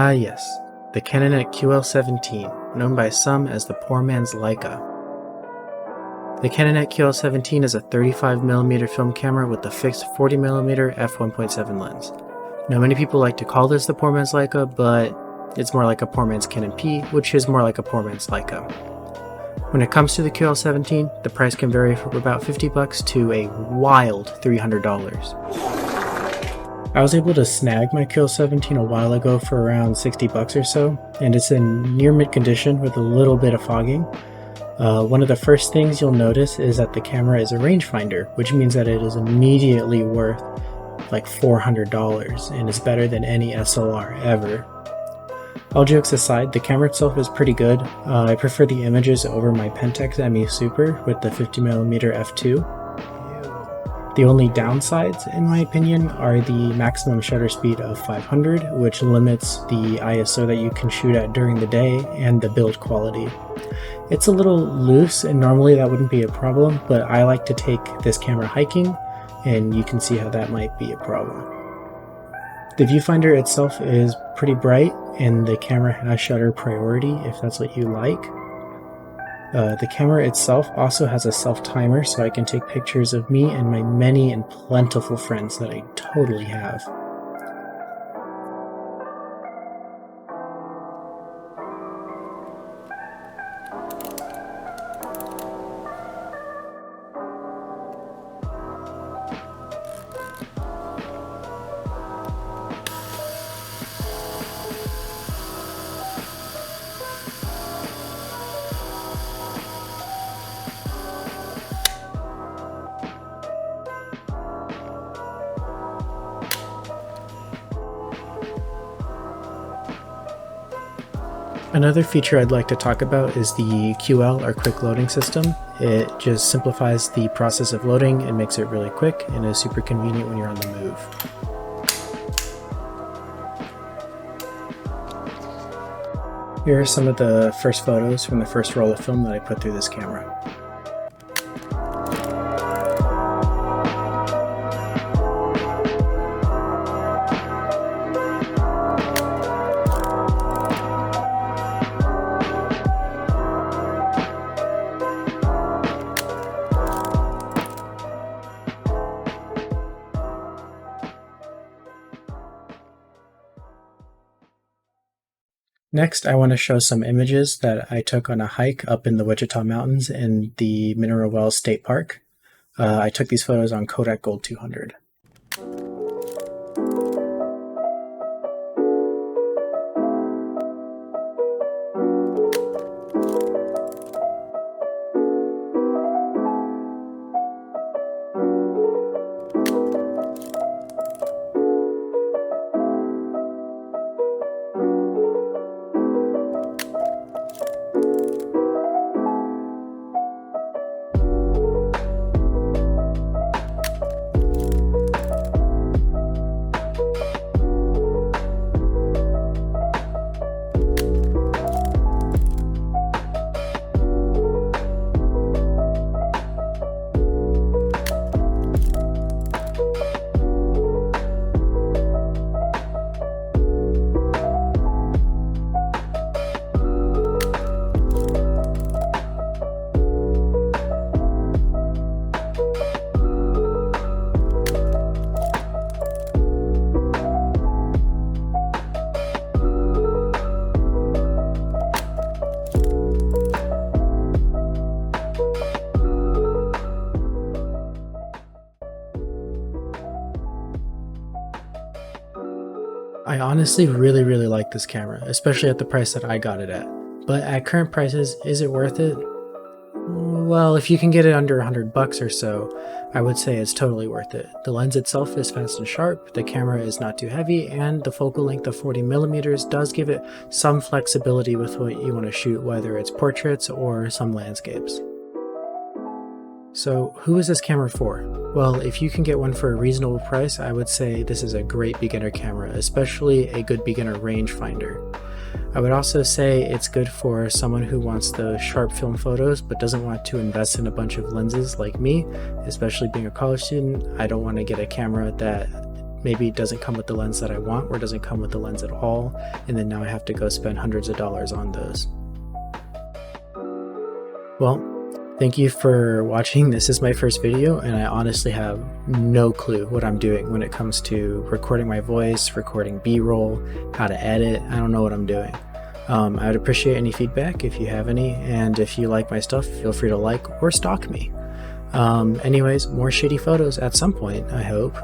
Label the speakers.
Speaker 1: Ah yes, the Canonet QL-17, known by some as the poor man's Leica. The Canonet QL-17 is a 35mm film camera with a fixed 40mm f1.7 lens. Now many people like to call this the poor man's Leica, but it's more like a poor man's Canon P, which is more like a poor man's Leica. When it comes to the QL-17, the price can vary from about $50 to a wild $300. I was able to snag my QL-17 a while ago for around $60 or so, and it's in near mint condition with a little bit of fogging. One of the first things you'll notice is that the camera is a rangefinder, which means that it is immediately worth like $400 and is better than any SLR ever. All jokes aside, the camera itself is pretty good. I prefer the images over my Pentax ME Super with the 50mm f2. The only downsides, in my opinion, are the maximum shutter speed of 500, which limits the ISO that you can shoot at during the day, and the build quality. It's a little loose, and normally that wouldn't be a problem, but I like to take this camera hiking, and you can see how that might be a problem. The viewfinder itself is pretty bright, and the camera has shutter priority if that's what you like. The camera itself also has a self-timer, so I can take pictures of me and my many and plentiful friends that I totally have. Another feature I'd like to talk about is the QL, or quick loading system. It just simplifies the process of loading and makes it really quick and is super convenient when you're on the move. Here are some of the first photos from the first roll of film that I put through this camera. Next, I want to show some images that I took on a hike up in the Wichita Mountains in the Mineral Wells State Park. I took these photos on Kodak Gold 200. I honestly really like this camera, especially at the price that I got it at. But at current prices, is it worth it? Well, if you can get it under $100 or so, I would say it's totally worth it. The lens itself is fast and sharp, the camera is not too heavy, and the focal length of 40mm does give it some flexibility with what you want to shoot, whether it's portraits or some landscapes. So who is this camera for? Well, if you can get one for a reasonable price, I would say this is a great beginner camera, especially a good beginner rangefinder. I would also say it's good for someone who wants the sharp film photos but doesn't want to invest in a bunch of lenses like me, especially being a college student. I don't want to get a camera that maybe it doesn't come with the lens that I want, or it doesn't come with the lens at all, and then now I have to go spend hundreds of dollars on those. Well, thank you for watching. This is my first video, and I honestly have no clue what I'm doing when it comes to recording my voice, recording B-roll, how to edit. I don't know what I'm doing. I would appreciate any feedback if you have any, and if you like my stuff, feel free to like or stalk me. Anyways, more shitty photos at some point, I hope.